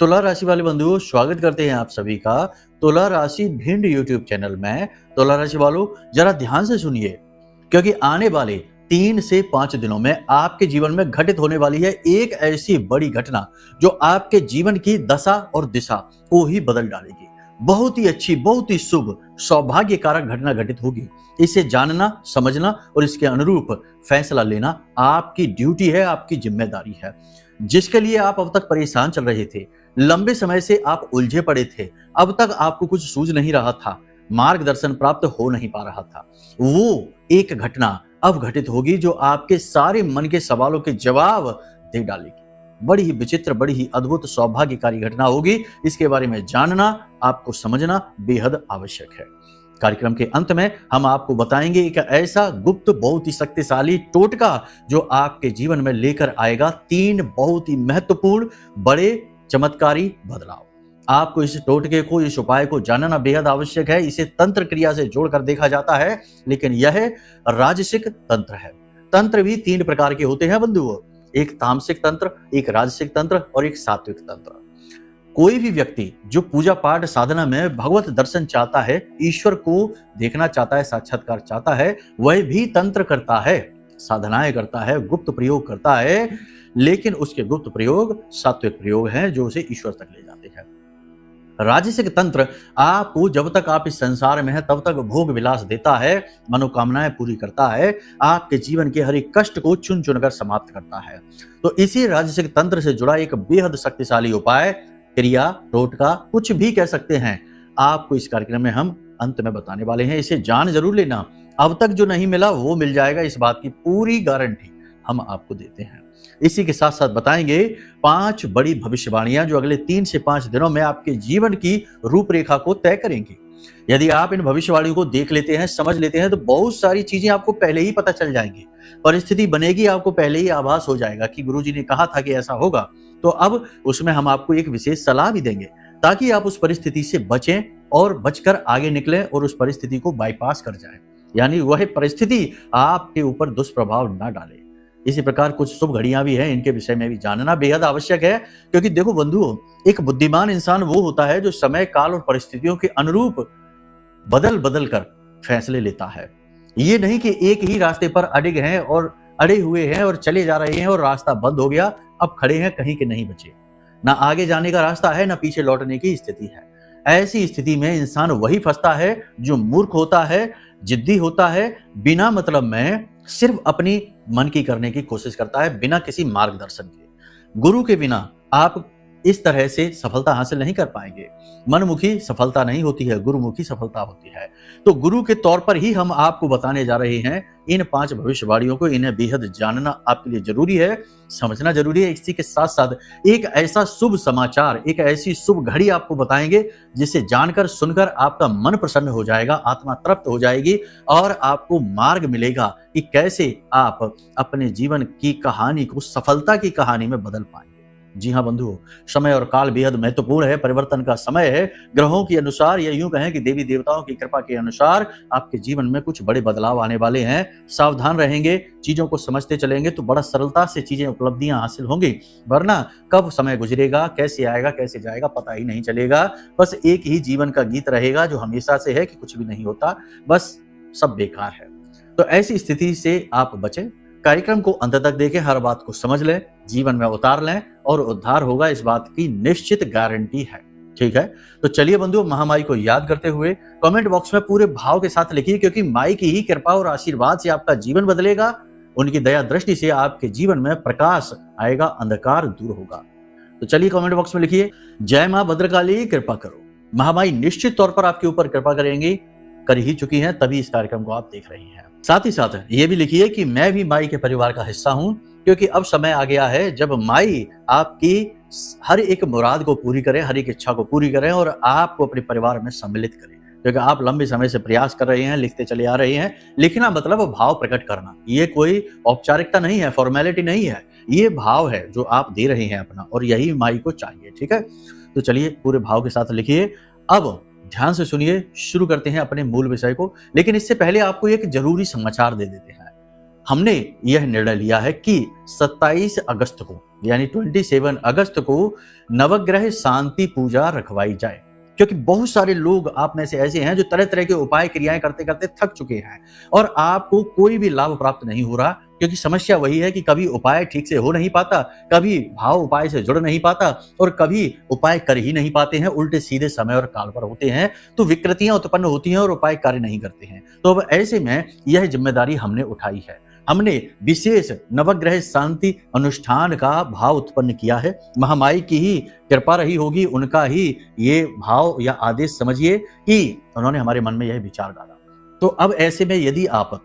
तुला राशि वाले बंधुओं, स्वागत करते हैं आप सभी का तुला राशि भिंड यूट्यूब चैनल में। तुला राशि वालों, जरा ध्यान से सुनिए, क्योंकि आने वाले 3 से 5 दिनों में आपके जीवन में घटित होने वाली है एक ऐसी बड़ी घटना जो आपके जीवन की दशा और दिशा को ही बदल डालेगी। बहुत ही अच्छी, बहुत ही शुभ, सौभाग्य कारक घटना घटित होगी। इसे जानना, समझना और इसके अनुरूप फैसला लेना आपकी ड्यूटी है, आपकी जिम्मेदारी है। जिसके लिए आप अब तक परेशान चल रहे थे, लंबे समय से आप उलझे पड़े थे, अब तक आपको कुछ सूझ नहीं रहा था, मार्गदर्शन प्राप्त हो नहीं पा रहा था, वो एक घटना अब घटित होगी जो आपके सारे मन के सवालों के जवाब दे डालेगी। बड़ी ही विचित्र, बड़ी ही अद्भुत, सौभाग्यकारी घटना होगी। इसके बारे में जानना, आपको समझना बेहद आवश्यक है। कार्यक्रम के अंत में हम आपको बताएंगे एक ऐसा गुप्त, बहुत ही शक्तिशाली टोटका जो आपके जीवन में लेकर आएगा 3 बहुत ही महत्वपूर्ण, बड़े, चमत्कारी बदलाव। आपको इस टोटके को, इस उपाय को जानना बेहद आवश्यक है। इसे तंत्र क्रिया से जोड़कर देखा जाता है, लेकिन यह राजसिक तंत्र है। तंत्र भी 3 प्रकार के होते हैं बंधुओं, एक तामसिक तंत्र, एक राजसिक तंत्र और एक सात्विक तंत्र। कोई भी व्यक्ति जो पूजा पाठ साधना में भगवत दर्शन चाहता है, ईश्वर को देखना चाहता है, साक्षात्कार चाहता है, वह भी तंत्र करता है, साधनाएं करता है, गुप्त प्रयोग करता है, लेकिन उसके गुप्त प्रयोग सात्विक प्रयोग हैं जो उसे ईश्वर तक ले जाते हैं। राजसिक तंत्र आपको जब तक आप इस संसार में हैं तब तक भोग विलास देता है, मनोकामनाएं पूरी करता है, आपके जीवन के हर एक कष्ट को चुन चुनकर समाप्त करता है। तो इसी राजसिक तंत्र से जुड़ा एक बेहद शक्तिशाली उपाय, क्रिया, टोटका, कुछ भी कह सकते हैं, आपको इस कार्यक्रम में हम अंत में बताने वाले हैं। इसे जान जरूर लेना, अब तक जो नहीं मिला वो मिल जाएगा, इस बात की पूरी गारंटी हम आपको देते हैं। इसी के साथ साथ बताएंगे 5 बड़ी भविष्यवाणियां जो अगले 3 से 5 दिनों में आपके जीवन की रूपरेखा को तय करेंगी। यदि आप इन भविष्यवाणियों को देख लेते हैं, समझ लेते हैं, तो बहुत सारी चीजें आपको पहले ही पता चल जाएंगी। परिस्थिति बनेगी, आपको पहले ही आभास हो जाएगा कि गुरुजी ने कहा था कि ऐसा होगा। तो अब उसमें हम आपको एक विशेष सलाह भी देंगे ताकि आप उस परिस्थिति से बचें और बचकर आगे निकलें और उस परिस्थिति को बाईपास कर जाएं, यानी वह परिस्थिति आपके ऊपर दुष्प्रभाव ना डाले। इसी प्रकार कुछ शुभ घड़ियां भी हैं, इनके विषय में भी जानना बेहद आवश्यक है, क्योंकि देखो बंधुओं, एक बुद्धिमान इंसान वो होता है जो समय, काल और परिस्थितियों के अनुरूप बदल बदल कर फैसले लेता है। ये नहीं कि एक ही रास्ते पर अड़िग हैं और अड़े हुए हैं और चले जा रहे हैं और रास्ता बंद हो गया, अब खड़े हैं, कहीं के नहीं बचे, ना आगे जाने का रास्ता है, ना पीछे लौटने की स्थिति है। ऐसी स्थिति में इंसान वही फंसता है जो मूर्ख होता है, जिद्दी होता है, बिना मतलब में सिर्फ अपनी मन की करने की कोशिश करता है, बिना किसी मार्गदर्शन के। गुरु के बिना आप इस तरह से सफलता हासिल नहीं कर पाएंगे। मनमुखी सफलता नहीं होती है, गुरुमुखी सफलता होती है। तो गुरु के तौर पर ही हम आपको बताने जा रहे हैं इन 5 भविष्यवाणियों को। इन्हें बेहद जानना आपके लिए जरूरी है, समझना जरूरी है। इसी के साथ साथ एक ऐसा शुभ समाचार, एक ऐसी शुभ घड़ी आपको बताएंगे जिसे जानकर, सुनकर आपका मन प्रसन्न हो जाएगा, आत्मा तृप्त हो जाएगी और आपको मार्ग मिलेगा कि कैसे आप अपने जीवन की कहानी को सफलता की कहानी में बदल पाएंगे। जी हाँ बंधुओं, समय और काल बेहद महत्वपूर्ण है, परिवर्तन का समय है। ग्रहों के अनुसार या यूं कहें कि देवी देवताओं की कृपा के अनुसार आपके जीवन में कुछ बड़े बदलाव आने वाले हैं। सावधान रहेंगे, चीजों को समझते चलेंगे तो बड़ा सरलता से चीजें, उपलब्धियां हासिल होंगी, वरना कब समय गुजरेगा, कैसे आएगा, कैसे जाएगा, पता ही नहीं चलेगा। बस एक ही जीवन का गीत रहेगा जो हमेशा से है कि कुछ भी नहीं होता, बस सब बेकार है। तो ऐसी स्थिति से आप बचें। कार्यक्रम को अंत तक देखें, हर बात को समझ लें, जीवन में उतार लें और उद्धार होगा, इस बात की निश्चित गारंटी है। ठीक है, तो चलिए बंधुओं, महामाई को याद करते हुए कमेंट बॉक्स में पूरे भाव के साथ लिखिए, क्योंकि माई की ही कृपा और आशीर्वाद से आपका जीवन बदलेगा। उनकी दया दृष्टि से आपके जीवन में प्रकाश आएगा, अंधकार दूर होगा। तो चलिए कमेंट बॉक्स में लिखिए, जय मां भद्रकाली, कृपा करो। महामाई निश्चित तौर पर आपके ऊपर कृपा करेंगी, कर ही चुकी हैं, तभी इस कार्यक्रम को आप देख रही हैं। साथ ही साथ ये भी लिखिए कि मैं भी माई के परिवार का हिस्सा हूं, क्योंकि अब समय आ गया है जब माई आपकी हर एक मुराद को पूरी करें, हर एक इच्छा को पूरी करें और आपको अपने परिवार में सम्मिलित करें। क्योंकि आप लंबे समय से प्रयास कर रहे हैं, लिखते चले आ रहे हैं। लिखना मतलब भाव प्रकट करना, ये कोई औपचारिकता नहीं है, फॉर्मेलिटी नहीं है, ये भाव है जो आप दे रहे हैं अपना, और यही माई को चाहिए। ठीक है, तो चलिए पूरे भाव के साथ लिखिए। अब ध्यान से सुनिए, शुरू करते हैं अपने मूल विषय को। लेकिन इससे पहले आपको एक जरूरी समाचार दे देते हैं। हमने यह निर्णय लिया है कि 27 अगस्त को यानी 27 अगस्त को नवग्रह शांति पूजा रखवाई जाए, क्योंकि बहुत सारे लोग आप में से ऐसे हैं जो तरह तरह के उपाय क्रियाएं करते करते थक चुके हैं और आपको कोई भी लाभ प्राप्त नहीं हो रहा, क्योंकि समस्या वही है कि कभी उपाय ठीक से हो नहीं पाता, कभी भाव उपाय से जुड़ नहीं पाता और कभी उपाय कर ही नहीं पाते हैं, उल्टे सीधे समय और काल पर होते हैं, तो विकृतियां उत्पन्न होती हैं और उपाय कार्य नहीं करते हैं। तो अब ऐसे में यह जिम्मेदारी हमने उठाई है। हमने विशेष नवग्रह शांति अनुष्ठान का भाव उत्पन्न किया है। महामाई की ही कृपा रही होगी, उनका ही ये भाव या आदेश समझिए कि उन्होंने हमारे मन में यह विचार डाला। तो अब ऐसे में यदि आप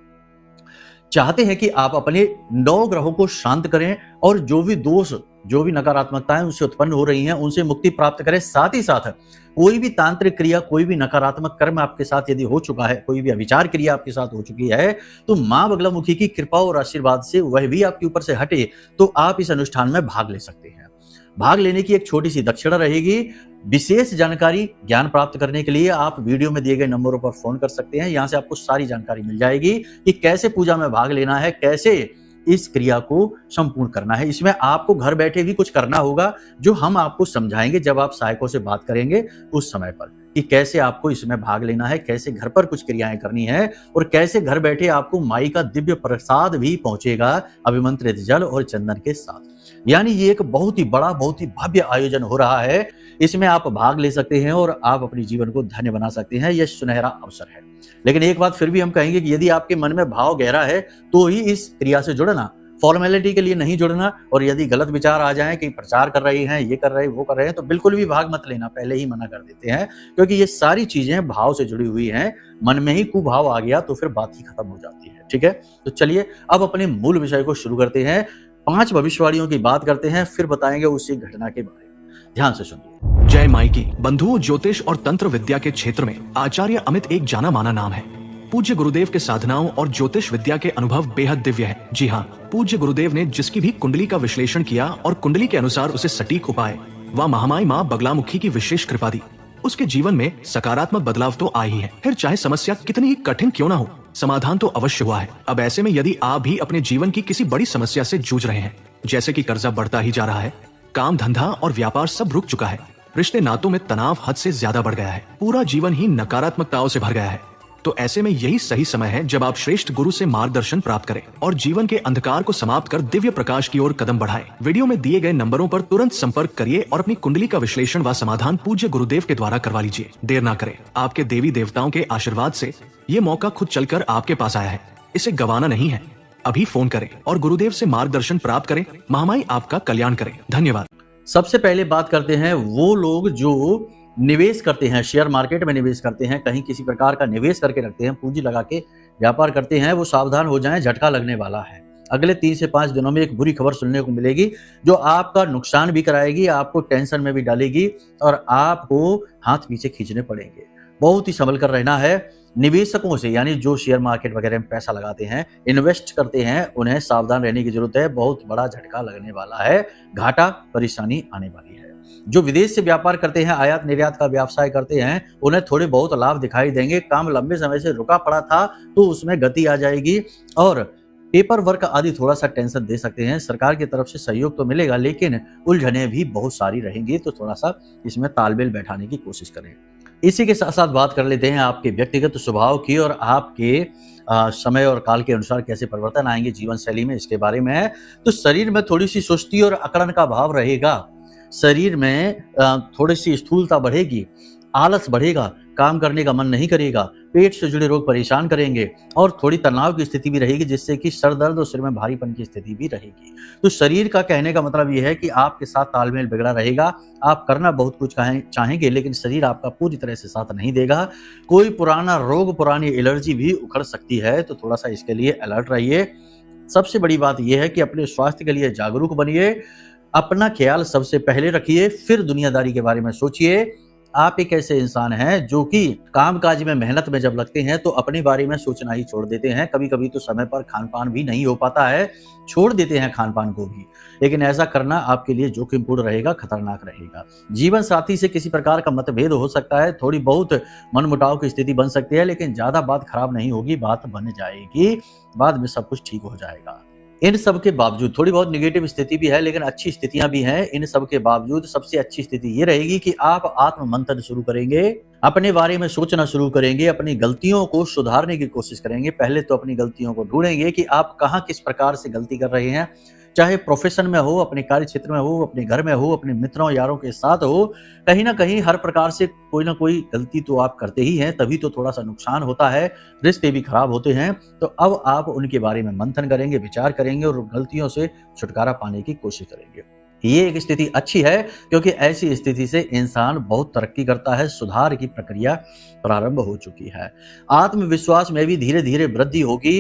चाहते हैं कि आप अपने 9 ग्रहों को शांत करें और जो भी दोष, जो भी नकारात्मकताएं उनसे उत्पन्न हो रही हैं, उनसे मुक्ति प्राप्त करें, साथ ही साथ कोई भी तांत्रिक क्रिया, कोई भी नकारात्मक कर्म आपके साथ यदि हो चुका है, कोई भी अविचार क्रिया आपके साथ हो चुकी है, तो मां बगलामुखी की कृपा और आशीर्वाद से वह भी आपके ऊपर से हटे, तो आप इस अनुष्ठान में भाग ले सकते हैं। भाग लेने की एक छोटी सी दक्षिणा रहेगी। विशेष जानकारी ज्ञान प्राप्त करने के लिए आप वीडियो में दिए गए नंबरों पर फोन कर सकते हैं। यहां से आपको सारी जानकारी मिल जाएगी कि कैसे पूजा में भाग लेना है, कैसे इस क्रिया को संपूर्ण करना है। इसमें आपको घर बैठे भी कुछ करना होगा, जो हम आपको समझाएंगे जब आप सहायकों से बात करेंगे उस समय पर, कि कैसे आपको इसमें भाग लेना है, कैसे घर पर कुछ क्रियाएं करनी है और कैसे घर बैठे आपको माई का दिव्य प्रसाद भी पहुंचेगा अभिमंत्रित जल और चंदन के साथ। यानी ये एक बहुत ही बड़ा, बहुत ही भव्य आयोजन हो रहा है। इसमें आप भाग ले सकते हैं और आप अपने जीवन को धन्य बना सकते हैं। यह सुनहरा अवसर है। लेकिन एक बात फिर भी हम कहेंगे कि यदि आपके मन में भाव गहरा है तो ही इस क्रिया से जुड़ना, फॉर्मेलिटी के लिए नहीं जुड़ना। और यदि गलत विचार आ जाएं कि प्रचार कर रही हैं, ये कर रहे हैं, वो कर रहे हैं, तो बिल्कुल भी भाग मत लेना, पहले ही मना कर देते हैं, क्योंकि ये सारी चीजें भाव से जुड़ी हुई हैं। मन में ही कुभाव आ गया तो फिर बात ही खत्म हो जाती है। ठीक है, तो चलिए अब अपने मूल विषय को शुरू करते हैं। 5 भविष्यवाणियों की बात करते हैं, फिर बताएंगे उसी घटना के बारे में। ध्यान से सुनिए। जय माई की। बंधुओं, ज्योतिष और तंत्र विद्या के क्षेत्र में आचार्य अमित एक जाना माना नाम है। पूज्य गुरुदेव के साधनाओं और ज्योतिष विद्या के अनुभव बेहद दिव्य है। जी हाँ, पूज्य गुरुदेव ने जिसकी भी कुंडली का विश्लेषण किया और कुंडली के अनुसार उसे सटीक उपाय व महामाई माँ बगलामुखी की विशेष कृपा दी, उसके जीवन में सकारात्मक बदलाव तो आए ही है। फिर चाहे समस्या कितनी ही कठिन क्यों ना हो, समाधान तो अवश्य हुआ है। अब ऐसे में यदि आप भी अपने जीवन की किसी बड़ी समस्या से जूझ रहे हैं, जैसे कि कर्जा बढ़ता ही जा रहा है, काम धंधा और व्यापार सब रुक चुका है, रिश्ते नातों में तनाव हद से ज्यादा बढ़ गया है, पूरा जीवन ही नकारात्मकताओं से भर गया है, तो ऐसे में यही सही समय है जब आप श्रेष्ठ गुरु से मार्गदर्शन प्राप्त करें और जीवन के अंधकार को समाप्त कर दिव्य प्रकाश की ओर कदम बढ़ाएं। वीडियो में दिए गए नंबरों पर तुरंत संपर्क करिए और अपनी कुंडली का विश्लेषण व समाधान पूज्य गुरुदेव के द्वारा करवा लीजिए। देर ना करें, आपके देवी देवताओं के आशीर्वाद से ये मौका खुद चलकर आपके पास आया है, इसे गंवाना नहीं है। अभी फोन करें और गुरुदेव से मार्गदर्शन प्राप्त करें। महामाई आपका कल्याण करें। धन्यवाद। सबसे पहले बात करते हैं वो लोग जो निवेश करते हैं, शेयर मार्केट में निवेश करते हैं, कहीं किसी प्रकार का निवेश करके रखते हैं, पूंजी लगा के व्यापार करते हैं, वो सावधान हो जाएं, झटका लगने वाला है। अगले 3 से 5 दिनों में एक बुरी खबर सुनने को मिलेगी जो आपका नुकसान भी कराएगी, आपको टेंशन में भी डालेगी और आपको हाथ पीछे खींचने पड़ेंगे। बहुत ही संभल कर रहना है। निवेशकों से, यानी जो शेयर मार्केट वगैरह में पैसा लगाते हैं, इन्वेस्ट करते हैं, उन्हें सावधान रहने की जरूरत है। बहुत बड़ा झटका लगने वाला है, घाटा परेशानी आने वाली है। जो विदेश से व्यापार करते हैं, आयात निर्यात का व्यवसाय करते हैं, उन्हें थोड़े बहुत लाभ दिखाई देंगे। काम लंबे समय से रुका पड़ा था तो उसमें गति आ जाएगी और पेपर वर्क आदि थोड़ा सा टेंशन दे सकते हैं। सरकार की तरफ से सहयोग तो मिलेगा, लेकिन उलझने भी बहुत सारी रहेंगी, तो थोड़ा सा इसमें तालमेल बैठाने की कोशिश करें। इसी के साथ साथ बात कर लेते हैं आपके व्यक्तिगत स्वभाव की और आपके समय और काल के अनुसार कैसे परिवर्तन आएंगे जीवन शैली में, इसके बारे में है। तो शरीर में थोड़ी सी सुस्ती और अकड़न का भाव रहेगा, शरीर में थोड़ी सी स्थूलता बढ़ेगी, आलस बढ़ेगा, काम करने का मन नहीं करेगा, पेट से जुड़े रोग परेशान करेंगे और थोड़ी तनाव की स्थिति भी रहेगी, जिससे कि सर दर्द और सिर में भारीपन की स्थिति भी रहेगी। तो शरीर का कहने का मतलब यह है कि आपके साथ तालमेल बिगड़ा रहेगा। आप करना बहुत कुछ चाहेंगे, लेकिन शरीर आपका पूरी तरह से साथ नहीं देगा। कोई पुराना रोग, पुरानी एलर्जी भी उखड़ सकती है, तो थोड़ा सा इसके लिए अलर्ट रहिए। सबसे बड़ी बात यह है कि अपने स्वास्थ्य के लिए जागरूक बनिए, अपना ख्याल सबसे पहले रखिए, फिर दुनियादारी के बारे में सोचिए। आप एक ऐसे इंसान हैं जो कि कामकाज में मेहनत में जब लगते हैं तो अपने बारे में सोचना ही छोड़ देते हैं। कभी कभी तो समय पर खान पान भी नहीं हो पाता है, छोड़ देते हैं खान पान को भी। लेकिन ऐसा करना आपके लिए जोखिमपूर्ण रहेगा, खतरनाक रहेगा। जीवन साथी से किसी प्रकार का मतभेद हो सकता है, थोड़ी बहुत मनमुटाव की स्थिति बन सकती है, लेकिन ज्यादा बात खराब नहीं होगी, बात बन जाएगी, बाद में सब कुछ ठीक हो जाएगा। इन सब के बावजूद थोड़ी बहुत नेगेटिव स्थिति भी है, लेकिन अच्छी स्थितियां भी हैं। इन सब के बावजूद सबसे अच्छी स्थिति ये रहेगी कि आप आत्म मंथन शुरू करेंगे, अपने बारे में सोचना शुरू करेंगे, अपनी गलतियों को सुधारने की कोशिश करेंगे। पहले तो अपनी गलतियों को ढूंढेंगे कि आप कहाँ किस प्रकार से गलती कर रहे हैं, चाहे प्रोफेशन में हो, अपने कार्य क्षेत्र में हो, अपने घर में हो, अपने मित्रों यारों के साथ हो, कहीं ना कहीं हर प्रकार से कोई ना कोई गलती तो आप करते ही हैं, तभी तो थोड़ा सा नुकसान होता है, रिश्ते भी खराब होते हैं। तो अब आप उनके बारे में मंथन करेंगे, विचार करेंगे और गलतियों से छुटकारा पाने की कोशिश करेंगे। ये एक स्थिति अच्छी है, क्योंकि ऐसी स्थिति से इंसान बहुत तरक्की करता है, सुधार की प्रक्रिया प्रारंभ हो चुकी है। आत्मविश्वास में भी धीरे धीरे वृद्धि होगी।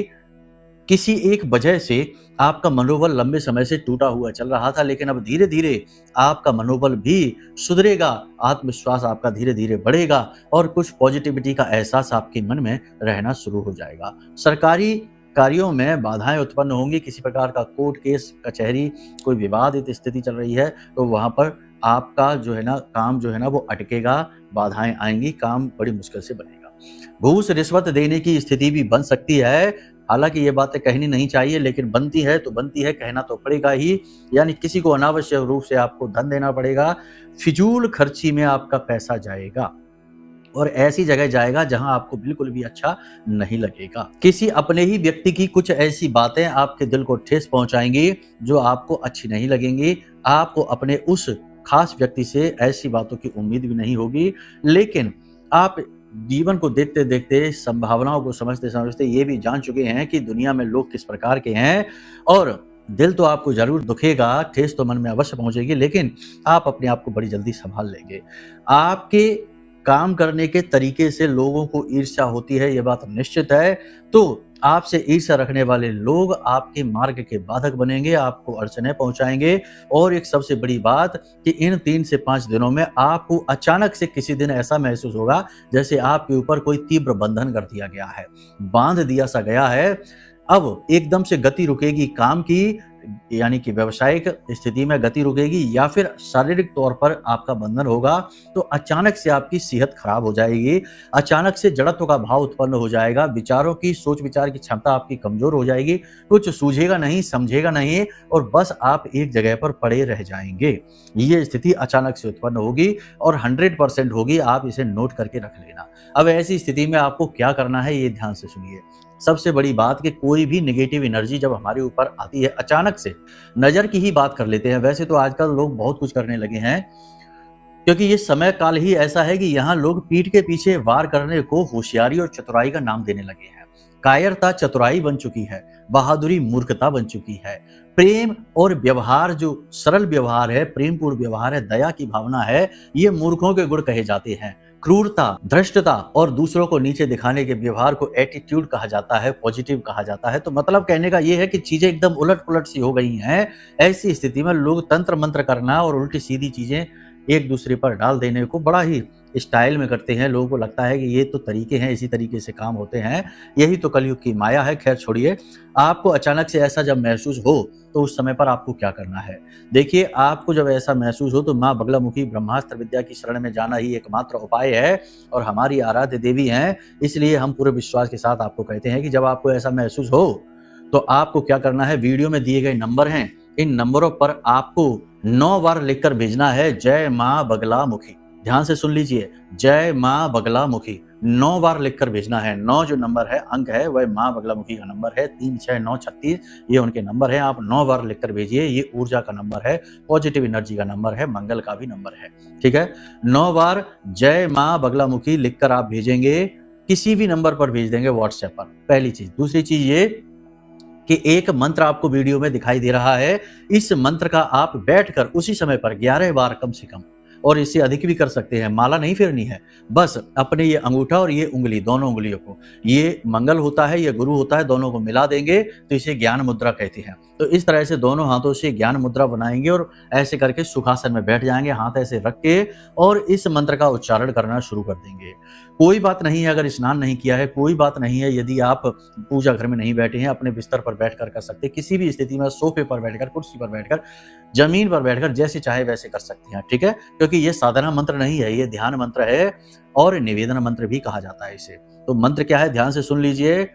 किसी एक वजह से आपका मनोबल लंबे समय से टूटा हुआ चल रहा था, लेकिन अब धीरे धीरे आपका मनोबल भी सुधरेगा, आत्मविश्वास आपका धीरे धीरे बढ़ेगा और कुछ पॉजिटिविटी का एहसास आपके मन में रहना शुरू हो जाएगा। सरकारी कार्यों में बाधाएं उत्पन्न होंगी, किसी प्रकार का कोर्ट केस कचहरी कोई विवादित स्थिति चल रही है तो वहां पर आपका जो है ना काम जो है ना वो अटकेगा, बाधाएं आएंगी, काम बड़ी मुश्किल से बनेगा। घूस रिश्वत देने की स्थिति भी बन सकती है। हालांकि ये बातें कहनी नहीं चाहिए, लेकिन बनती है तो बनती है, कहना तो पड़ेगा ही। यानी किसी को अनावश्यक रूप से आपको धन देना पड़ेगा, फिजूल खर्ची में आपका पैसा जाएगा और ऐसी जगह जाएगा जहां आपको बिल्कुल भी अच्छा नहीं लगेगा। किसी अपने ही व्यक्ति की कुछ ऐसी बातें आपके दिल को ठेस पहुंचाएंगी जो आपको अच्छी नहीं लगेंगी। आपको अपने उस खास व्यक्ति से ऐसी बातों की उम्मीद भी नहीं होगी, लेकिन आप जीवन को देखते देखते, संभावनाओं को समझते समझते ये भी जान चुके हैं कि दुनिया में लोग किस प्रकार के हैं और दिल तो आपको जरूर दुखेगा, ठेस तो मन में अवश्य पहुंचेगी, लेकिन आप अपने आप को बड़ी जल्दी संभाल लेंगे। आपके काम करने के तरीके से लोगों को ईर्ष्या होती है, ये बात निश्चित है। तो आपसे ईर्ष्या रखने वाले लोग आपके मार्ग के बाधक बनेंगे, आपको अड़चने पहुंचाएंगे। और एक सबसे बड़ी बात कि इन 3 से 5 दिनों में आपको अचानक से किसी दिन ऐसा महसूस होगा जैसे आपके ऊपर कोई तीव्र बंधन कर दिया गया है, बांध दिया सा गया है। अब एकदम से गति रुकेगी काम की, यानी कि व्यवसायिक स्थिति में गति रुकेगी, या फिर शारीरिक तौर पर आपका बंधन होगा। तो अचानक से आपकी सेहत खराब हो जाएगी, अचानक से जड़त्व का भाव उत्पन्न हो जाएगा, विचारों की सोच विचार की क्षमता आपकी कमजोर हो जाएगी, कुछ सूझेगा नहीं, समझेगा नहीं और बस आप एक जगह पर पड़े रह जाएंगे। ये स्थिति अचानक से उत्पन्न होगी और 100% होगी, आप इसे नोट करके रख लेना। अब ऐसी स्थिति में आपको क्या करना है ये ध्यान से सुनिए। सबसे बड़ी बात कि कोई भी नेगेटिव एनर्जी जब हमारे ऊपर आती है अचानक से, नजर की ही बात कर लेते हैं। वैसे तो आजकल लोग बहुत कुछ करने लगे हैं, क्योंकि ये समय काल ही ऐसा है कि यहाँ लोग पीठ के पीछे वार करने को होशियारी और चतुराई का नाम देने लगे हैं। कायरता चतुराई बन चुकी है, बहादुरी मूर्खता बन चुकी है। प्रेम और व्यवहार जो सरल व्यवहार है, प्रेमपूर्ण व्यवहार है, दया की भावना है, ये मूर्खों के गुण कहे जाते हैं। क्रूरता, धृष्टता और दूसरों को नीचे दिखाने के व्यवहार को एटीट्यूड कहा जाता है, पॉजिटिव कहा जाता है। तो मतलब कहने का ये है कि चीजें एकदम उलट पुलट सी हो गई हैं। ऐसी स्थिति में लोग तंत्र मंत्र करना और उल्टी सीधी चीजें एक दूसरे पर डाल देने को बड़ा ही स्टाइल में करते हैं। लोगों को लगता है कि ये तो तरीके हैं, इसी तरीके से काम होते हैं, यही तो कलयुग की माया है। खैर छोड़िए, आपको अचानक से ऐसा जब महसूस हो तो उस समय पर आपको क्या करना है। देखिए, आपको जब ऐसा महसूस हो तो माँ बगलामुखी ब्रह्मास्त्र विद्या की शरण में जाना ही एकमात्र उपाय है और हमारी आराध्य देवी हैं। इसलिए हम पूरे विश्वास के साथ आपको कहते हैं कि जब आपको ऐसा महसूस हो तो आपको क्या करना है। वीडियो में दिए गए नंबर हैं, इन नंबरों पर आपको 9 बार लिखकर भेजना है जय माँ बगलामुखी। ध्यान से सुन लीजिए, जय माँ बगलामुखी 9 बार लिखकर भेजना है। 9 जो नंबर है, अंक है, वह माँ बगलामुखी का नंबर है। 369636 ये उनके नंबर है। आप 9 बार लिखकर भेजिए। ये ऊर्जा का नंबर है, पॉजिटिव एनर्जी का नंबर है, मंगल का भी नंबर है। ठीक है, 9 बार जय माँ बगलामुखी लिखकर आप भेजेंगे, किसी भी नंबर पर भेज देंगे व्हाट्सएप पर। पहली चीज। दूसरी चीज ये कि एक मंत्र आपको वीडियो में दिखाई दे रहा है, इस मंत्र का आप बैठकर उसी समय पर 11 बार कम से कम और इससे अधिक भी कर सकते हैं। माला नहीं फेरनी है, बस अपने ये अंगूठा और ये उंगली, दोनों उंगलियों को, ये मंगल होता है, ये गुरु होता है, दोनों को मिला देंगे तो इसे ज्ञान मुद्रा कहते हैं। तो इस तरह से दोनों हाथों से ज्ञान मुद्रा बनाएंगे और ऐसे करके सुखासन में बैठ जाएंगे, हाथ ऐसे रख के, और इस मंत्र का उच्चारण करना शुरू कर देंगे। कोई बात नहीं है अगर स्नान नहीं किया है, कोई बात नहीं है यदि आप पूजा घर में नहीं बैठे हैं, अपने बिस्तर पर बैठकर कर सकते हैं, किसी भी स्थिति में, सोफे पर बैठकर, कुर्सी पर बैठकर, जमीन पर बैठकर, जैसे चाहे वैसे कर सकते हैं, ठीक है। क्योंकि ये साधना मंत्र नहीं है, ये ध्यान मंत्र है और निवेदन मंत्र भी कहा जाता है इसे। तो मंत्र क्या है, ध्यान से सुन लीजिए।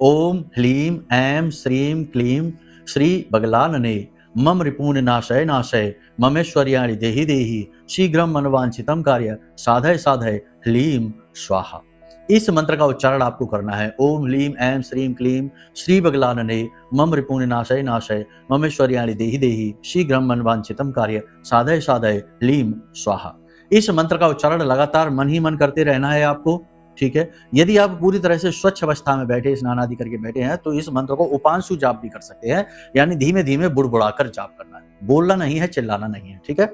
ओम ह्लीम ऐं श्रीं क्लीं श्री बगलानने मम रिपून नाशय नाशय ममेश्वर्याणि देहि देहि शीघ्रम मनवांछितम कार्य साधय साधय ह्लीं स्वाहा। इस मंत्र का उच्चारण आपको करना है। ओम ह्लीं ऐं श्रीं क्लीं श्री बगलानने मम रिपून नाशय नाशय ममेश्वर्याणि देहि देहि शीघ्रम मनवांछितम कार्य साधय साधय ह्लीं स्वाहा। इस मंत्र का उच्चारण लगातार मन ही मन करते रहना है आपको, ठीक है। यदि आप पूरी तरह से स्वच्छ अवस्था में बैठे, स्नान आदि करके बैठे हैं, तो इस मंत्र को उपांशु जाप भी कर सकते हैं, यानी धीमे धीमे बुड़बुड़ाकर जाप करना है, बोलना नहीं है, चिल्लाना नहीं है, ठीक है।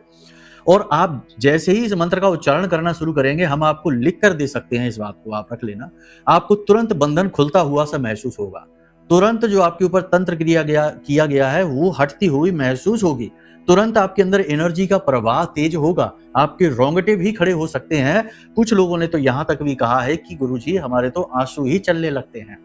और आप जैसे ही इस मंत्र का उच्चारण करना शुरू करेंगे, हम आपको लिख कर दे सकते हैं, इस बात को आप रख लेना, आपको तुरंत बंधन खुलता हुआ सा महसूस होगा। तुरंत जो आपके ऊपर तंत्र किया गया है वो हटती हुई महसूस होगी। तुरंत आपके अंदर एनर्जी का प्रवाह तेज होगा, आपके रोंगटे भी खड़े हो सकते हैं। कुछ लोगों ने तो यहां तक भी कहा है कि गुरुजी हमारे तो आंसू ही चलने लगते हैं।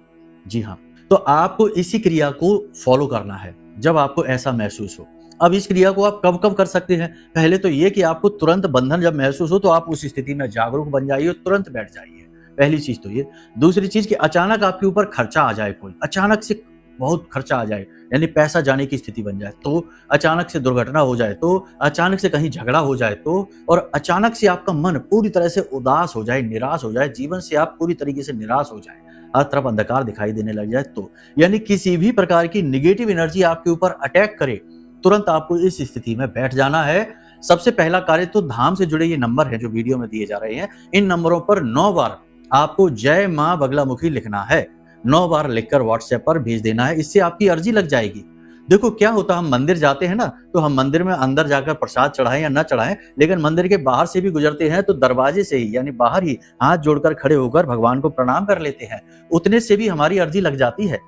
जी हाँ, तो आपको इसी क्रिया को फॉलो करना है जब आपको ऐसा महसूस हो। अब इस क्रिया को आप कब कब कर सकते हैं? पहले तो ये कि आपको तुरंत बंधन जब महसूस हो तो आप उस स्थिति में जागरूक बन जाइए और तुरंत बैठ जाइए, पहली चीज तो ये। दूसरी चीज कि अचानक आपके ऊपर खर्चा आ जाए, कोई अचानक से बहुत खर्चा आ जाए, यानी पैसा जाने की स्थिति बन जाए, तो अचानक से दुर्घटना हो जाए, तो अचानक से कहीं झगड़ा हो जाए, तो और अचानक से आपका मन पूरी तरह से उदास हो जाए, निराश हो जाए, जीवन से आप पूरी तरीके से निराश हो जाए, हर तरफ अंधकार दिखाई देने लग जाए, तो यानी किसी भी प्रकार की निगेटिव एनर्जी आपके ऊपर अटैक करे, तुरंत आपको इस स्थिति में बैठ जाना है। सबसे पहला कार्य तो धाम से जुड़े ये नंबर है जो वीडियो में दिए जा रहे हैं, इन नंबरों पर 9 बार आपको जय मां बगलामुखी लिखना है। 9 बार लिखकर व्हाट्सएप पर भेज देना है, इससे आपकी अर्जी लग जाएगी। देखो क्या होता, हम मंदिर जाते हैं ना, तो हम मंदिर में अंदर जाकर प्रसाद चढ़ाएं या न चढ़ाएं, लेकिन मंदिर के बाहर से भी गुजरते हैं तो दरवाजे से ही, यानी बाहर ही हाथ जोड़कर खड़े होकर भगवान को प्रणाम कर लेते हैं, उतने से भी हमारी अर्जी लग जाती है।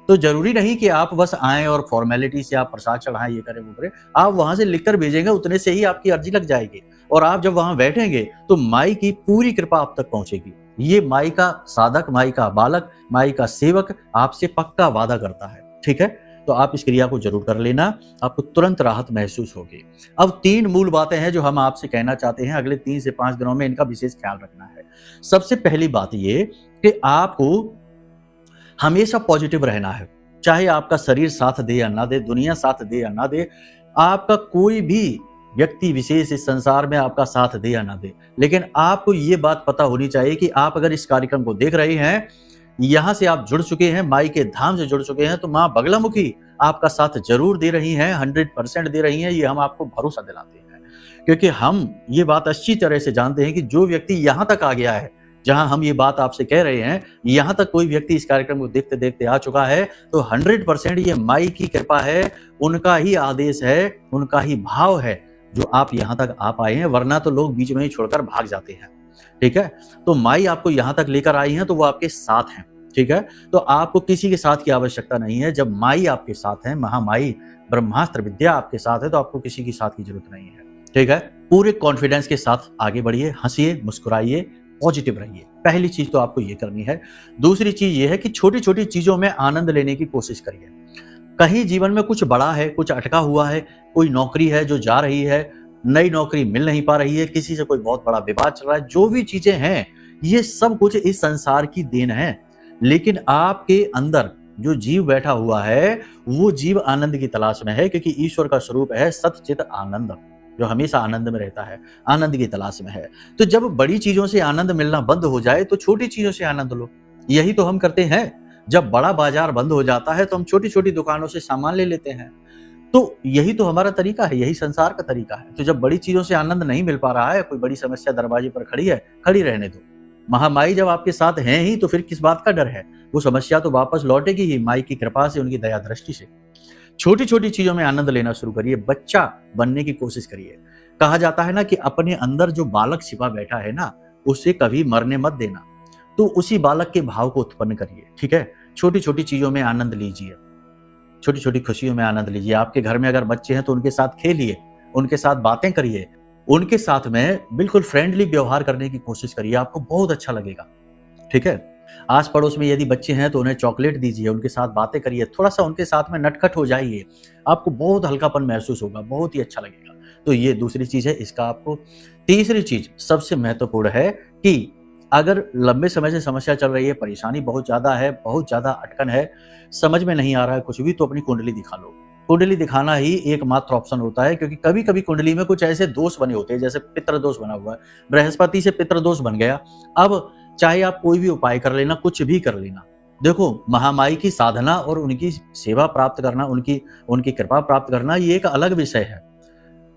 तो जरूरी नहीं कि आप बस आएं और फॉर्मेलिटी से आप प्रसाद चढ़ाएं, ये करें वो करें, आप वहां से लिखकर भेजेंगे, उतने से ही आपकी अर्जी लग जाएगी। और आप जब वहां बैठेंगे तो माई की पूरी कृपा आप तक पहुंचेगी। ये माई का साधक, माई का बालक, माई का सेवक आपसे पक्का वादा करता है, ठीक है। तो आप इस क्रिया को जरूर कर लेना, आपको तुरंत राहत महसूस होगी। अब 3 मूल बातें हैं जो हम आपसे कहना चाहते हैं, अगले 3 से 5 दिनों में इनका विशेष ख्याल रखना है। सबसे पहली बात ये कि आपको हमेशा पॉजिटिव रहना है, चाहे आपका शरीर साथ दे या ना दे, दुनिया साथ दे या ना दे, आपका कोई भी व्यक्ति विशेष इस संसार में आपका साथ दे या ना दे, लेकिन आपको ये बात पता होनी चाहिए कि आप अगर इस कार्यक्रम को देख रहे हैं, यहां से आप जुड़ चुके हैं, माई के धाम से जुड़ चुके हैं, तो मां बगलामुखी आपका साथ जरूर दे रही हैं, 100% दे रही हैं, ये हम आपको भरोसा दिलाते हैं। क्योंकि हम ये बात अच्छी तरह से जानते हैं कि जो व्यक्ति यहां तक आ गया है, जहां हम ये बात आपसे कह रहे हैं, यहां तक कोई व्यक्ति इस कार्यक्रम को देखते देखते आ चुका है, तो 100% ये माई की कृपा है, उनका ही आदेश है, उनका ही भाव है जो आप यहां तक आ पाए हैं, वरना तो लोग बीच में ही छोड़कर भाग जाते हैं, ठीक है। तो माई आपको यहां तक लेकर आई है तो वो आपके साथ हैं, ठीक है। तो आपको किसी के साथ की आवश्यकता नहीं है। जब माई आपके साथ है, महामाई ब्रह्मास्त्र विद्या आपके साथ है, तो आपको किसी की साथ की जरूरत नहीं है, ठीक है। पूरे कॉन्फिडेंस के साथ आगे बढ़िए, हंसिए, मुस्कुराइए, पॉजिटिव रहिए। पहली चीज तो आपको ये करनी है। दूसरी चीज ये है कि छोटी छोटी चीजों में आनंद लेने की कोशिश करिए। कहीं जीवन में कुछ बड़ा है, कुछ अटका हुआ है, कोई नौकरी है जो जा रही है, नई नौकरी मिल नहीं पा रही है, किसी से कोई बहुत बड़ा विवाद चल रहा है, जो भी चीजें हैं, ये सब कुछ इस संसार की देन है। लेकिन आपके अंदर जो जीव बैठा हुआ है, वो जीव आनंद की तलाश में है, क्योंकि ईश्वर का स्वरूप है सच्चित आनंद, जो हमेशा आनंद में रहता है, आनंद की तलाश में है। तो जब बड़ी चीजों से आनंद मिलना बंद हो जाए तो छोटी चीजों से आनंद लो। यही तो हम करते हैं। जब बड़ा बाजार बंद हो जाता है तो हम छोटी छोटी दुकानों से सामान ले लेते हैं। तो यही तो हमारा तरीका है, यही संसार का तरीका है। तो जब बड़ी चीजों से आनंद नहीं मिल पा रहा है, कोई बड़ी समस्या दरवाजे पर खड़ी है, खड़ी रहने दो। महामाई जब आपके साथ हैं ही तो फिर किस बात का डर है? वो समस्या तो वापस लौटेगी ही, माई की कृपा से, उनकी दया दृष्टि से। छोटी छोटी चीजों में आनंद लेना शुरू करिए, बच्चा बनने की कोशिश करिए। कहा जाता है ना कि अपने अंदर जो बालक छिपा बैठा है ना, उसे कभी मरने मत देना। तो उसी बालक के भाव को उत्पन्न करिए, ठीक है? छोटी-छोटी चीज़ों में आनंद लीजिए, छोटी-छोटी खुशियों में आनंद लीजिए। आपके घर में अगर बच्चे हैं तो उनके साथ खेलिए, उनके साथ बातें करिए, उनके साथ में बिल्कुल फ्रेंडली व्यवहार करने की कोशिश करिए, आपको बहुत अच्छा लगेगा, ठीक है? आस-पड़ोस में यदि बच्चे हैं तो उन्हें चॉकलेट दीजिए, उनके साथ बातें करिए, थोड़ा-सा उनके साथ में नटखट हो जाइए, आपको बहुत हल्कापन महसूस होगा, बहुत ही अच्छा लगेगा। तो ये दूसरी चीज़ है, इसका आपको तीसरी चीज़ सबसे महत्वपूर्ण है कि अगर लंबे समय से समस्या चल रही है, परेशानी बहुत ज़्यादा है, बहुत ज़्यादा अटकन है, समझ में नहीं आ रहा है कुछ भी, तो अपनी कुंडली दिखा लो। कुंडली दिखाना ही एकमात्र ऑप्शन होता है, क्योंकि कभी-कभी कुंडली में कुछ ऐसे दोष बने होते हैं, जैसे पितृ दोष बना हुआ है, बृहस्पति से पितृ दोष बन गया। अब चाहे आप कोई भी उपाय कर लेना, कुछ भी कर लेना। देखो, महामाई की साधना और उनकी सेवा प्राप्त करना, उनकी उनकी कृपा प्राप्त करना, ये एक अलग विषय है।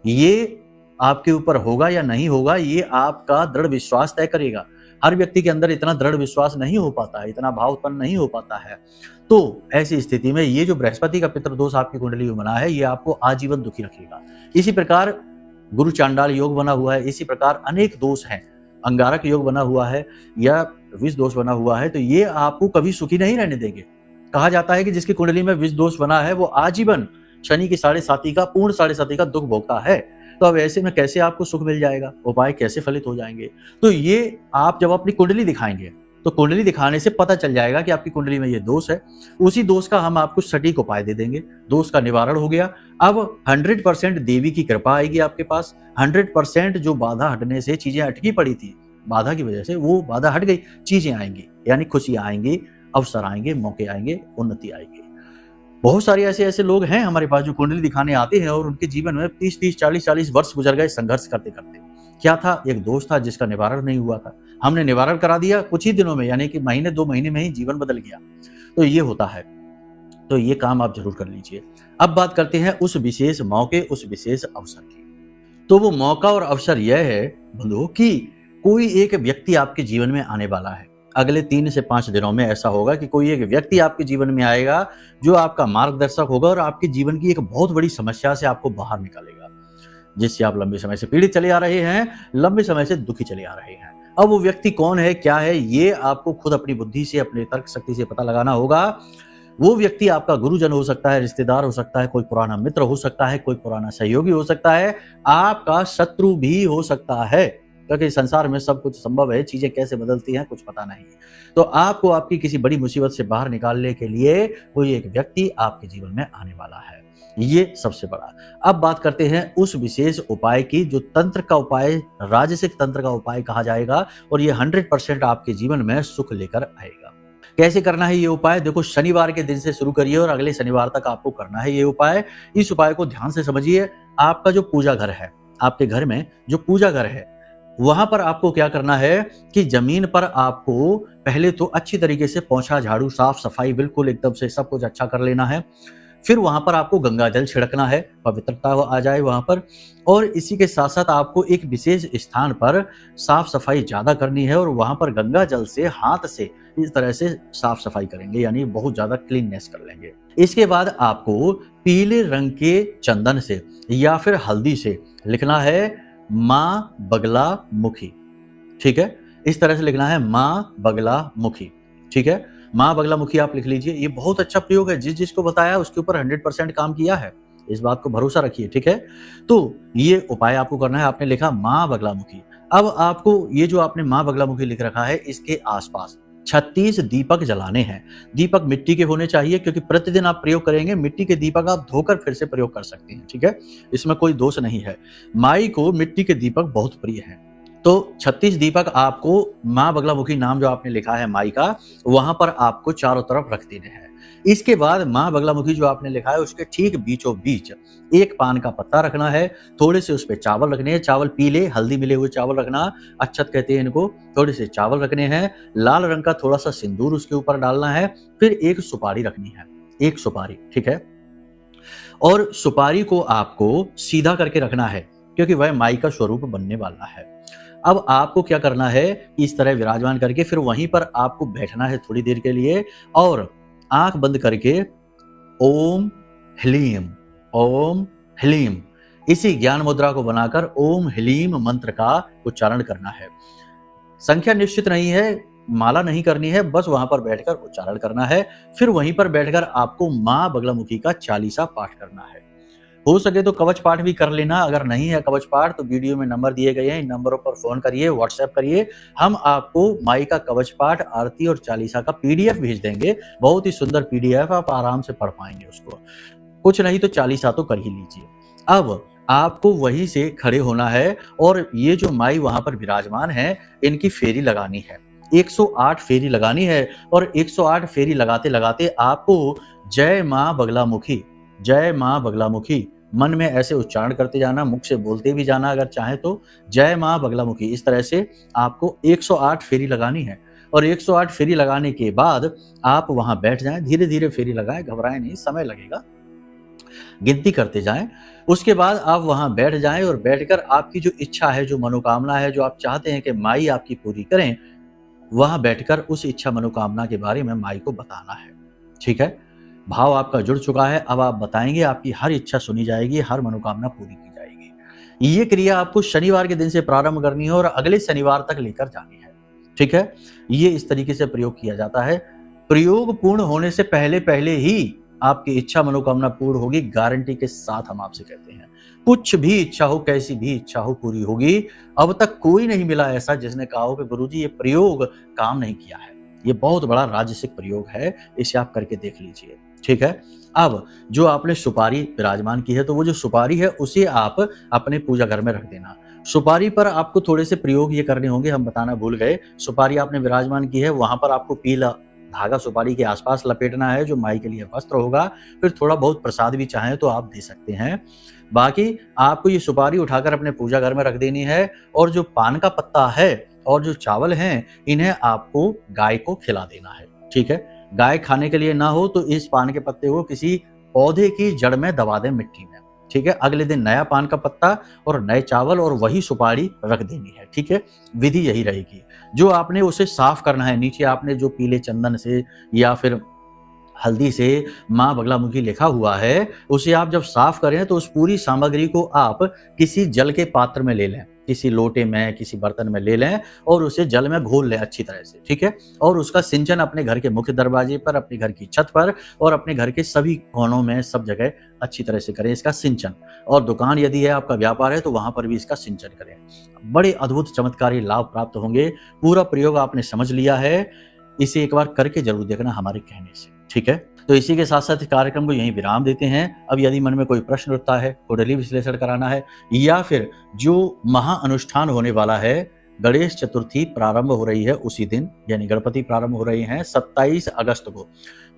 ये आपके ऊपर होगा या नहीं होगा, ये आपका दृढ़ विश्वास तय करेगा। हर व्यक्ति के अंदर इतना दृढ़ विश्वास नहीं हो पाता है, इतना भाव उत्पन्न नहीं हो पाता है। तो ऐसी स्थिति में ये जो बृहस्पति का पितृदोष आपकी कुंडली में बना है, ये आपको आजीवन दुखी रखेगा। इसी प्रकार गुरु चांडाल योग बना हुआ है, इसी प्रकार अनेक दोष हैं। अंगारक योग बना हुआ है या विष दोष बना हुआ है, तो ये आपको कभी सुखी नहीं रहने देंगे। कहा जाता है कि जिसकी कुंडली में विष दोष बना है, वो आजीवन शनि की साढ़े साती का, पूर्ण साढ़े साती का दुख भोगता है। तो अब ऐसे में कैसे आपको सुख मिल जाएगा? उपाय कैसे फलित हो जाएंगे? तो ये आप जब अपनी कुंडली दिखाएंगे, तो कुंडली दिखाने से पता चल जाएगा कि आपकी कुंडली में ये दोष है। उसी दोष का हम आपको सटीक उपाय दे देंगे, दोष का निवारण हो गया। अब 100% देवी की कृपा आएगी आपके पास, 100% जो बाधा हटने से चीजें अटकी पड़ी थी, बाधा की वजह से वो बाधा हट गई, चीजें आएंगी, यानी खुशियां आएंगी, अवसर आएंगे, मौके आएंगे, उन्नति आएगी। बहुत सारे ऐसे लोग हैं हमारे पास जो कुंडली दिखाने आते हैं और उनके जीवन में 30-30, 40-40 वर्ष गुजर गए संघर्ष करते करते। क्या था? एक दोष था जिसका निवारण नहीं हुआ था, हमने निवारण करा दिया कुछ ही दिनों में, यानी कि महीने 2 महीने में ही जीवन बदल गया। तो ये होता है, तो ये काम आप जरूर कर लीजिए। अब बात करते हैं उस विशेष मौके, उस विशेष अवसर की। तो वो मौका और अवसर यह है बंधुओं कि कोई एक व्यक्ति आपके जीवन में आने वाला है। अगले 3 से 5 दिनों में ऐसा होगा कि कोई एक व्यक्ति आपके जीवन में आएगा जो आपका मार्गदर्शक होगा और आपके जीवन की एक बहुत बड़ी समस्या से आपको बाहर निकालेगा, जिससे आप लंबे समय से पीड़ित चले आ रहे हैं, लंबे समय से दुखी चले आ रहे हैं। अब वो व्यक्ति कौन है, क्या है, ये आपको खुद अपनी बुद्धि से, अपने तर्क शक्ति से पता लगाना होगा। वो व्यक्ति आपका गुरुजन हो सकता है, रिश्तेदार हो सकता है, कोई पुराना मित्र हो सकता है, कोई पुराना सहयोगी हो सकता है, आपका शत्रु भी हो सकता है, क्योंकि संसार में सब कुछ संभव है, चीजें कैसे बदलती हैं कुछ पता नहीं। तो आपको आपकी किसी बड़ी मुसीबत से बाहर निकालने के लिए कोई एक व्यक्ति आपके जीवन में आने वाला है, ये सबसे बड़ा। अब बात करते हैं उस विशेष उपाय की, जो तंत्र का उपाय, राजसिक तंत्र का उपाय कहा जाएगा, और ये 100% आपके जीवन में सुख लेकर आएगा। कैसे करना है ये उपाय? देखो, शनिवार के दिन से शुरू करिए और अगले शनिवार तक आपको करना है ये उपाय। इस उपाय को ध्यान से समझिए। आपका जो पूजा घर है, आपके घर में जो पूजा घर है, वहां पर आपको क्या करना है कि जमीन पर आपको पहले तो अच्छी तरीके से पोंछा, झाड़ू, साफ सफाई बिल्कुल एकदम से सब कुछ अच्छा कर लेना है। फिर वहां पर आपको गंगा जल छिड़कना है, पवित्रता आ जाए वहां पर। और इसी के साथ साथ आपको एक विशेष स्थान पर साफ सफाई ज्यादा करनी है और वहां पर गंगा जल से हाथ से इस तरह से साफ सफाई करेंगे, यानी बहुत ज्यादा क्लीननेस कर लेंगे। इसके बाद आपको पीले रंग के चंदन से या फिर हल्दी से लिखना है माँ बगला मुखी, ठीक है? इस तरह से लिखना है माँ बगला मुखी, ठीक है? माँ बगला मुखी आप लिख लीजिए। ये बहुत अच्छा प्रयोग है, जिसको बताया उसके ऊपर 100% काम किया है, इस बात को भरोसा रखिए, ठीक है? तो ये उपाय आपको करना है। आपने लिखा माँ बगला मुखी। अब आपको ये जो आपने माँ बगला मुखी लिख रखा है, इसके आसपास 36 दीपक जलाने हैं। दीपक मिट्टी के होने चाहिए, क्योंकि प्रतिदिन आप प्रयोग करेंगे। मिट्टी के दीपक आप धोकर फिर से प्रयोग कर सकते हैं, ठीक है? इसमें कोई दोष नहीं है। माई को मिट्टी के दीपक बहुत प्रिय हैं। तो 36 दीपक आपको माँ बगलामुखी नाम जो आपने लिखा है माई का, वहां पर आपको चारों तरफ रख देने हैं। इसके बाद माँ बगलामुखी जो आपने लिखा है, उसके ठीक बीचों बीच एक पान का पत्ता रखना है। थोड़े से उस पे चावल रखने हैं, चावल पीले हल्दी मिले हुए चावल रखना, अक्षत कहते हैं इनको। थोड़े से चावल रखने हैं, लाल रंग का थोड़ा सा सिंदूर उसके ऊपर डालना है। फिर एक सुपारी रखनी है, एक सुपारी, ठीक है? और सुपारी को आपको सीधा करके रखना है, क्योंकि वह माई का स्वरूप बनने वाला है। अब आपको क्या करना है, इस तरह विराजमान करके फिर वहीं पर आपको बैठना है थोड़ी देर के लिए, और आंख बंद करके ओम ह्लीम इसी ज्ञान मुद्रा को बनाकर ओम ह्लीम मंत्र का उच्चारण करना है। संख्या निश्चित नहीं है, माला नहीं करनी है, बस वहां पर बैठकर उच्चारण करना है। फिर वहीं पर बैठकर आपको मां बगलामुखी का 40 पाठ करना है। हो सके तो कवच पाठ भी कर लेना। अगर नहीं है कवच पाठ तो वीडियो में नंबर दिए गए हैं, इन नंबरों पर फोन करिए, व्हाट्सएप करिए। हम आपको माई का कवच पाठ, आरती और 40 का पीडीएफ भेज देंगे। बहुत ही सुंदर पीडीएफ, आप आराम से पढ़ पाएंगे उसको। कुछ नहीं तो 40 तो कर ही लीजिए। अब आपको वहीं से खड़े होना है और ये जो माई वहां पर विराजमान है, इनकी फेरी लगानी है। 108 फेरी लगानी है और 108 फेरी लगाते लगाते आपको जय मां बगलामुखी, जय मां बगलामुखी मन में ऐसे उच्चारण करते जाना, मुख से बोलते भी जाना अगर चाहे तो, जय मां बगलामुखी। इस तरह से आपको 108 फेरी लगानी है और 108 फेरी लगाने के बाद आप वहां बैठ जाएं। धीरे धीरे फेरी लगाएं, घबराएं नहीं, समय लगेगा, गिनती करते जाएं। उसके बाद आप वहां बैठ जाएं और बैठकर आपकी जो इच्छा है, जो मनोकामना है, जो आप चाहते हैं कि माई आपकी पूरी करें, वहां बैठकर उस इच्छा मनोकामना के बारे में माई को बताना है। ठीक है, भाव आपका जुड़ चुका है। अब आप बताएंगे, आपकी हर इच्छा सुनी जाएगी, हर मनोकामना पूरी की जाएगी। ये क्रिया आपको शनिवार के दिन से प्रारंभ करनी है और अगले शनिवार तक लेकर जानी है। ठीक है, ये इस तरीके से प्रयोग किया जाता है। प्रयोग पूर्ण होने से पहले पहले ही आपकी इच्छा मनोकामना पूर्ण होगी, गारंटी के साथ हम आपसे कहते हैं। कुछ भी इच्छा हो, कैसी भी इच्छा हो, पूरी होगी। अब तक कोई नहीं मिला ऐसा जिसने कहा हो कि गुरुजी ये प्रयोग काम नहीं किया है। ये बहुत बड़ा राजसिक प्रयोग है, इसे आप करके देख लीजिए। ठीक है, अब जो आपने सुपारी विराजमान की है, तो वो जो सुपारी है उसे आप अपने पूजा घर में रख देना। सुपारी पर आपको थोड़े से प्रयोग ये करने होंगे, हम बताना भूल गए। सुपारी आपने विराजमान की है, वहां पर आपको पीला धागा सुपारी के आसपास लपेटना है, जो माई के लिए वस्त्र होगा। फिर थोड़ा बहुत प्रसाद भी चाहें तो आप दे सकते हैं। बाकी आपको ये सुपारी उठाकर अपने पूजा घर में रख देनी है और जो पान का पत्ता है और जो चावल हैं, इन्हें आपको गाय को खिला देना है। ठीक है, गाय खाने के लिए ना हो तो इस पान के पत्ते को किसी पौधे की जड़ में दबा दें, मिट्टी में। ठीक है, अगले दिन नया पान का पत्ता और नए चावल और वही सुपारी रख देनी है। ठीक है, विधि यही रहेगी। जो आपने उसे साफ करना है, नीचे आपने जो पीले चंदन से या फिर हल्दी से मां बगलामुखी लिखा हुआ है, उसे आप जब साफ करें तो उस पूरी सामग्री को आप किसी जल के पात्र में ले लें, किसी लोटे में, किसी बर्तन में ले लें और उसे जल में घोल लें अच्छी तरह से। ठीक है, और उसका सिंचन अपने घर के मुख्य दरवाजे पर, अपने घर की छत पर और अपने घर के सभी कोनों में, सब जगह अच्छी तरह से करें इसका सिंचन। और दुकान यदि है, आपका व्यापार है, तो वहां पर भी इसका सिंचन करें। बड़े अद्भुत चमत्कारी लाभ प्राप्त होंगे। पूरा प्रयोग आपने समझ लिया है, इसे एक बार करके जरूर देखना हमारे कहने से। ठीक है, तो इसी के साथ साथ कार्यक्रम को यहीं विराम देते हैं। अब यदि मन में कोई प्रश्न उठता है, कुंडली विश्लेषण कराना है, या फिर जो महा अनुष्ठान होने वाला है, गणेश चतुर्थी प्रारंभ हो रही है उसी दिन, यानी गणपति प्रारंभ हो रही हैं 27 अगस्त को,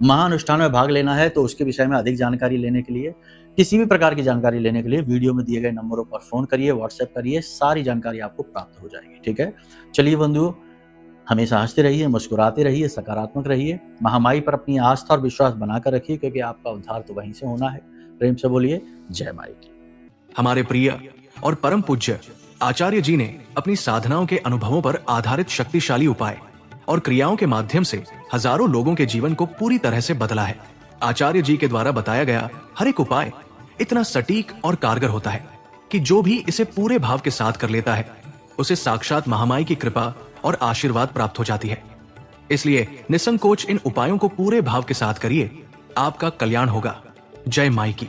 महाअनुष्ठान में भाग लेना है, तो उसके विषय में अधिक जानकारी लेने के लिए, किसी भी प्रकार की जानकारी लेने के लिए वीडियो में दिए गए नंबरों पर फोन करिए, व्हाट्सएप करिए, सारी जानकारी आपको प्राप्त हो जाएगी। ठीक है, चलिए बंधुओं, हमेशा हंसते रहिए, मुस्कुराते रहिए, सकारात्मक रहिए, महामाई पर अपनी आस्था और विश्वास बनाकर रखिए, क्योंकि आपका उद्धार तो वहीं से होना है। प्रेम से बोलिए जय माई की। हमारे प्रिय और परम पूज्य आचार्य जी ने अपनी साधनाओं के अनुभवों पर आधारित शक्तिशाली उपाय और क्रियाओं के माध्यम से हजारों लोगों के जीवन को पूरी तरह से बदला है। आचार्य जी के द्वारा बताया गया हर एक उपाय इतना सटीक और कारगर होता है कि जो भी इसे पूरे भाव के साथ कर लेता है, उसे साक्षात महामाई की कृपा और आशीर्वाद प्राप्त हो जाती है। इसलिए निसंकोच इन उपायों को पूरे भाव के साथ करिए, आपका कल्याण होगा। जय माई की।